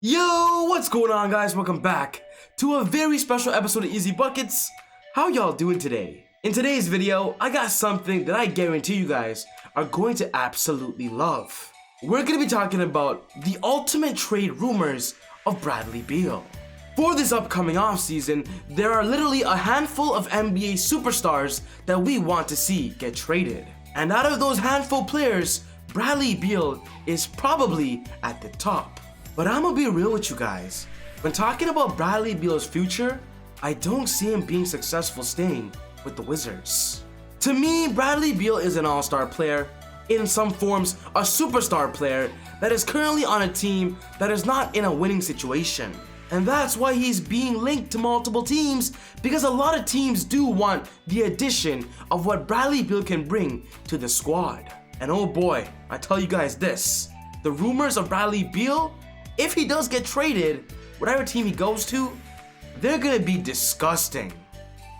Yo, what's going on, guys? Welcome back to a very special episode of Easy Buckets. How y'all doing today? In today's video, I got something that I guarantee you guys are going to absolutely love. We're going to be talking about the ultimate trade rumors of Bradley Beal. For this upcoming offseason, there are literally a handful of NBA superstars that we want to see get traded. And out of those handful players, Bradley Beal is probably at the top. But I'm gonna be real with you guys. When talking about Bradley Beal's future, I don't see him being successful staying with the Wizards. To me, Bradley Beal is an all-star player, in some forms a superstar player that is currently on a team that is not in a winning situation. And that's why he's being linked to multiple teams, because a lot of teams do want the addition of what Bradley Beal can bring to the squad. And oh boy, I tell you guys this, the rumors of Bradley Beal, if he does get traded, whatever team he goes to, they're gonna be disgusting.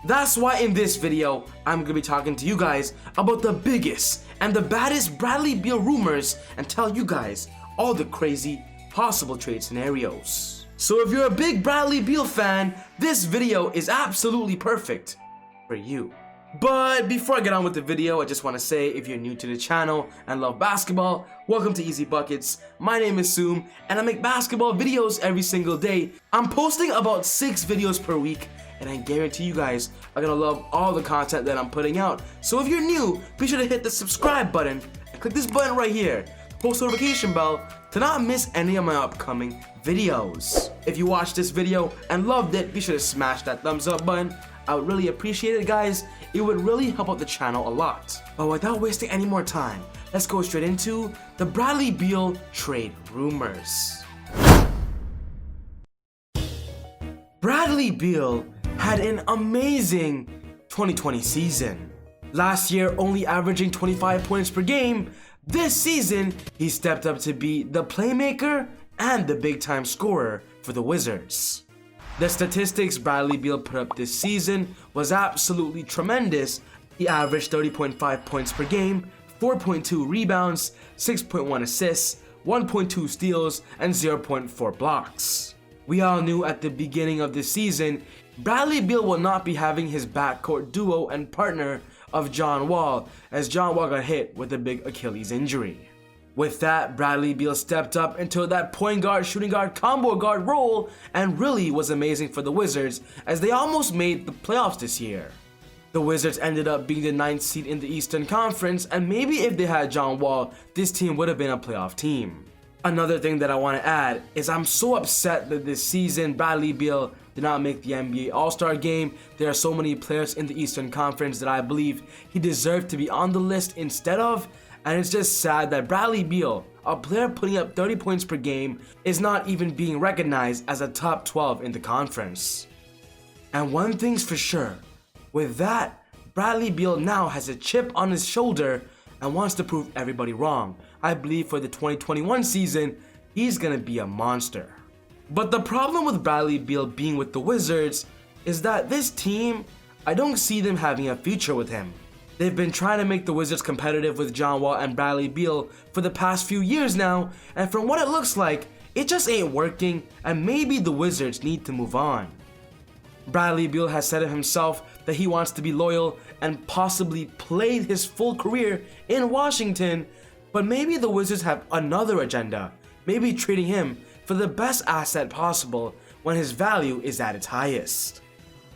That's why in this video, I'm gonna be talking to you guys about the biggest and the baddest Bradley Beal rumors and tell you guys all the crazy possible trade scenarios. So if you're a big Bradley Beal fan, this video is absolutely perfect for you. But before I get on with the video, I just want to say, if you're new to the channel and love basketball, welcome to Easy Buckets. My name is Soom, and I make basketball videos every single day. I'm posting about 6 videos per week, and I guarantee you guys are gonna love all the content that I'm putting out. So if you're new, be sure to hit the subscribe button and click this button right here, post notification bell, to not miss any of my upcoming videos. If you watched this video and loved it, be sure to smash that thumbs up button. I would really appreciate it, guys. It would really help out the channel a lot. But without wasting any more time, let's go straight into the Bradley Beal trade rumors. Bradley Beal had an amazing 2020 season. Last year, only averaging 25 points per game. This season, he stepped up to be the playmaker and the big-time scorer for the Wizards. The statistics Bradley Beal put up this season was absolutely tremendous. He averaged 30.5 points per game, 4.2 rebounds, 6.1 assists, 1.2 steals, and 0.4 blocks. We all knew at the beginning of the season, Bradley Beal will not be having his backcourt duo and partner of John Wall, as John Wall got hit with a big Achilles injury. With that, Bradley Beal stepped up into that point guard, shooting guard, combo guard role and really was amazing for the Wizards as they almost made the playoffs this year. The Wizards ended up being the 9th seed in the Eastern Conference, and maybe if they had John Wall, this team would have been a playoff team. Another thing that I want to add is I'm so upset that this season Bradley Beal did not make the NBA All-Star game. There are so many players in the Eastern Conference that I believe he deserved to be on the list instead of. And it's just sad that Bradley Beal, a player putting up 30 points per game, is not even being recognized as a top 12 in the conference. And one thing's for sure, with that, Bradley Beal now has a chip on his shoulder and wants to prove everybody wrong. I believe for the 2021 season, he's gonna be a monster. But the problem with Bradley Beal being with the Wizards is that this team, I don't see them having a future with him. They've been trying to make the Wizards competitive with John Wall and Bradley Beal for the past few years now, and from what it looks like, it just ain't working, and maybe the Wizards need to move on. Bradley Beal has said it himself that he wants to be loyal and possibly play his full career in Washington, but maybe the Wizards have another agenda, maybe trading him for the best asset possible when his value is at its highest.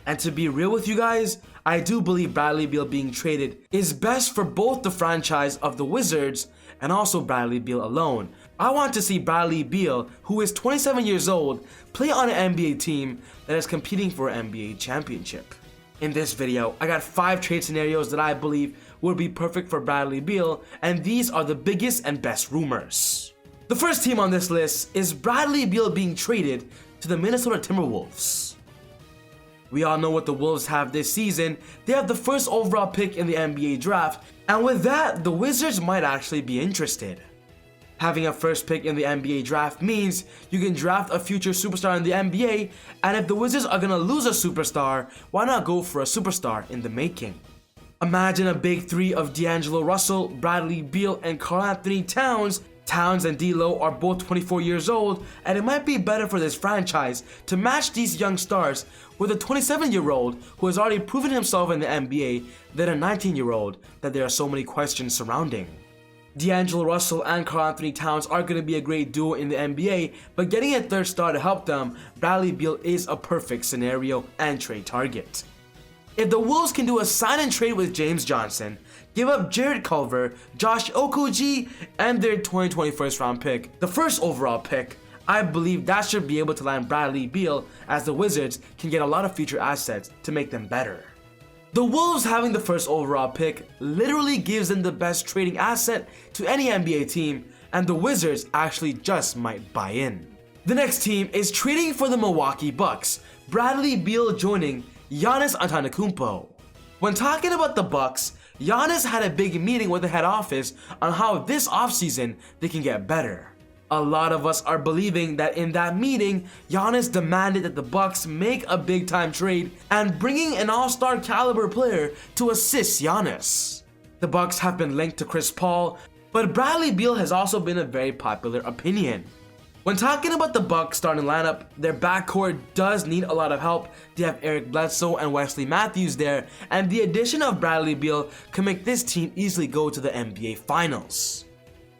And to be real with you guys, I do believe Bradley Beal being traded is best for both the franchise of the Wizards and also Bradley Beal alone. I want to see Bradley Beal, who is 27 years old, play on an NBA team that is competing for an NBA championship. In this video, I got 5 trade scenarios that I believe would be perfect for Bradley Beal, and these are the biggest and best rumors. The first team on this list is Bradley Beal being traded to the Minnesota Timberwolves. We all know what the Wolves have this season. They have the first overall pick in the NBA draft, and with that, the Wizards might actually be interested. Having a first pick in the NBA draft means you can draft a future superstar in the NBA, and if the Wizards are gonna lose a superstar, why not go for a superstar in the making? Imagine a big three of D'Angelo Russell, Bradley Beal, and Karl Anthony Towns Towns and D'Lo are both 24 years old, and it might be better for this franchise to match these young stars with a 27-year-old who has already proven himself in the NBA than a 19-year-old that there are so many questions surrounding. D'Angelo Russell and Karl-Anthony Towns are going to be a great duo in the NBA, but getting a third star to help them, Bradley Beal is a perfect scenario and trade target. If the Wolves can do a sign and trade with James Johnson, give up Jarrett Culver, Josh Okogie, and their 2020 first round pick, the first overall pick, I believe that should be able to land Bradley Beal, as the Wizards can get a lot of future assets to make them better. The Wolves having the first overall pick literally gives them the best trading asset to any NBA team, and the Wizards actually just might buy in. The next team is trading for the Milwaukee Bucks, Bradley Beal joining Giannis Antetokounmpo. When talking about the Bucks, Giannis had a big meeting with the head office on how this offseason they can get better. A lot of us are believing that in that meeting, Giannis demanded that the Bucks make a big time trade and bringing an all-star caliber player to assist Giannis. The Bucks have been linked to Chris Paul, but Bradley Beal has also been a very popular opinion. When talking about the Bucks starting lineup, their backcourt does need a lot of help. They have Eric Bledsoe and Wesley Matthews there, and the addition of Bradley Beal can make this team easily go to the NBA Finals.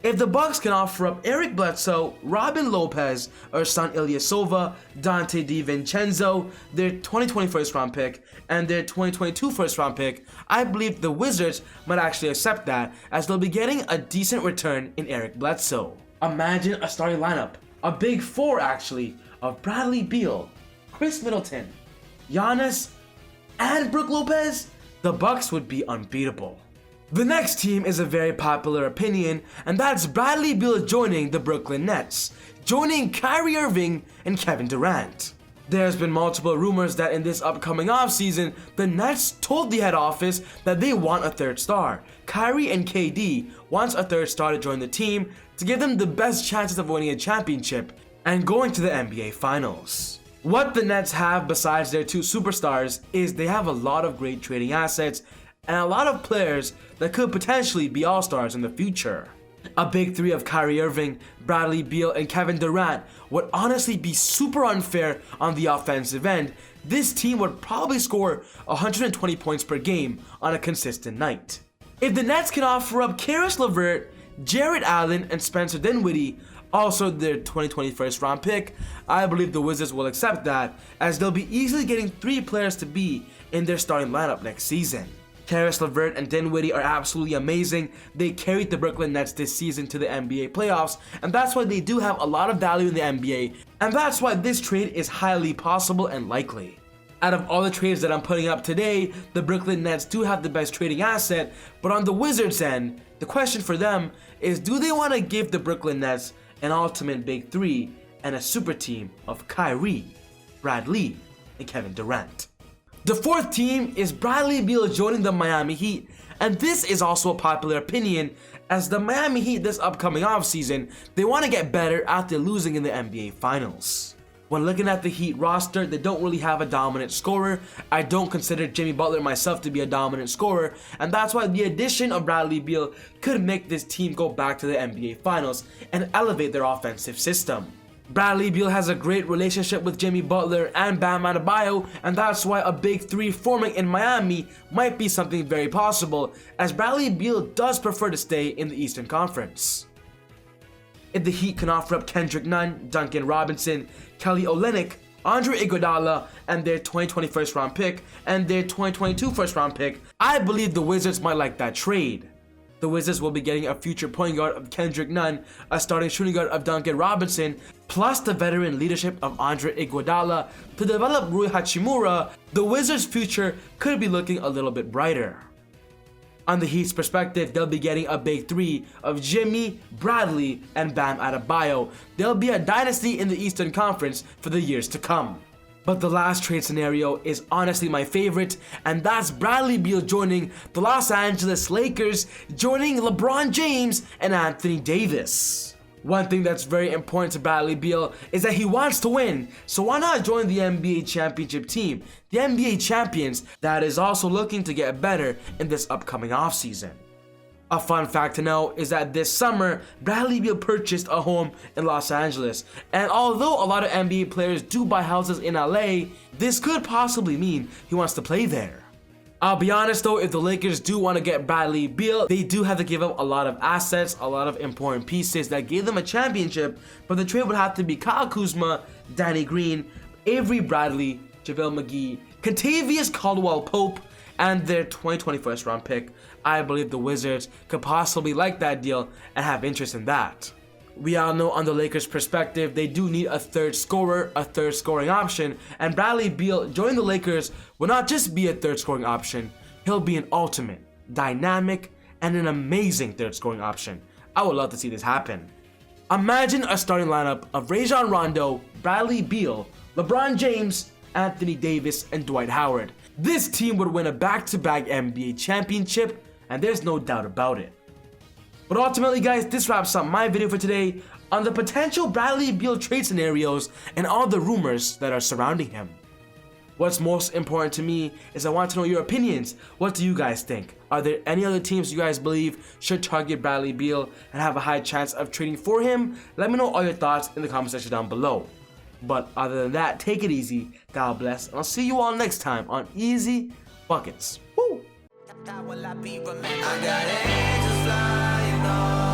If the Bucks can offer up Eric Bledsoe, Robin Lopez, Ersan Ilyasova, Dante DiVincenzo, their 2020 first round pick, and their 2022 first round pick, I believe the Wizards might actually accept that, as they'll be getting a decent return in Eric Bledsoe. Imagine a starting lineup, a big four actually, of Bradley Beal, Chris Middleton, Giannis, and Brook Lopez. The Bucks would be unbeatable. The next team is a very popular opinion, and that's Bradley Beal joining the Brooklyn Nets, joining Kyrie Irving and Kevin Durant. There's been multiple rumors that in this upcoming offseason, the Nets told the head office that they want a third star. Kyrie and KD wants a third star to join the team to give them the best chances of winning a championship and going to the NBA Finals. What the Nets have besides their two superstars is they have a lot of great trading assets and a lot of players that could potentially be all-stars in the future. A big three of Kyrie Irving, Bradley Beal, and Kevin Durant would honestly be super unfair on the offensive end. This team would probably score 120 points per game on a consistent night. If the Nets can offer up Karis LeVert, Jarrett Allen, and Spencer Dinwiddie, also their 2020 first round pick, I believe the Wizards will accept that, as they'll be easily getting 3 players to be in their starting lineup next season. Karis LeVert and Dinwiddie are absolutely amazing. They carried the Brooklyn Nets this season to the NBA playoffs, and that's why they do have a lot of value in the NBA, and that's why this trade is highly possible and likely. Out of all the trades that I'm putting up today, the Brooklyn Nets do have the best trading asset, but on the Wizards end, the question for them is, do they want to give the Brooklyn Nets an ultimate big three and a super team of Kyrie, Bradley, and Kevin Durant? The fourth team is Bradley Beal joining the Miami Heat, and this is also a popular opinion, as the Miami Heat this upcoming offseason, they want to get better after losing in the NBA Finals. When looking at the Heat roster, they don't really have a dominant scorer. I don't consider Jimmy Butler myself to be a dominant scorer, and that's why the addition of Bradley Beal could make this team go back to the NBA Finals and elevate their offensive system. Bradley Beal has a great relationship with Jimmy Butler and Bam Adebayo, and that's why a big three forming in Miami might be something very possible, as Bradley Beal does prefer to stay in the Eastern Conference. If the Heat can offer up Kendrick Nunn, Duncan Robinson, Kelly Olynyk, Andre Iguodala, and their 2020 first round pick and their 2022 first round pick, I believe the Wizards might like that trade. The Wizards will be getting a future point guard of Kendrick Nunn, a starting shooting guard of Duncan Robinson, plus the veteran leadership of Andre Iguodala to develop Rui Hachimura. The Wizards' future could be looking a little bit brighter. On the Heat's perspective, they'll be getting a big three of Jimmy, Bradley, and Bam Adebayo. They'll be a dynasty in the Eastern Conference for the years to come. But the last trade scenario is honestly my favorite, and that's Bradley Beal joining the Los Angeles Lakers, joining LeBron James and Anthony Davis. One thing that's very important to Bradley Beal is that he wants to win, so why not join the NBA championship team, the NBA champions that is also looking to get better in this upcoming offseason. A fun fact to know is that this summer, Bradley Beal purchased a home in Los Angeles. And although a lot of NBA players do buy houses in LA, this could possibly mean he wants to play there. I'll be honest though, if the Lakers do want to get Bradley Beal, they do have to give up a lot of assets, a lot of important pieces that gave them a championship, but the trade would have to be Kyle Kuzma, Danny Green, Avery Bradley, JaVale McGee, Kentavious Caldwell-Pope, and their 2020 first round pick. I believe the Wizards could possibly like that deal and have interest in that. We all know on the Lakers' perspective, they do need a third scorer, a third scoring option, and Bradley Beal joining the Lakers will not just be a third scoring option, he'll be an ultimate, dynamic, and an amazing third scoring option. I would love to see this happen. Imagine a starting lineup of Rajon Rondo, Bradley Beal, LeBron James, Anthony Davis, and Dwight Howard. This team would win a back-to-back NBA championship, and there's no doubt about it. But ultimately, guys, this wraps up my video for today on the potential Bradley Beal trade scenarios and all the rumors that are surrounding him. What's most important to me is I want to know your opinions. What do you guys think? Are there any other teams you guys believe should target Bradley Beal and have a high chance of trading for him? Let me know all your thoughts in the comment section down below. But other than that, take it easy, God bless, and I'll see you all next time on Easy Buckets. Woo! I got angels flying all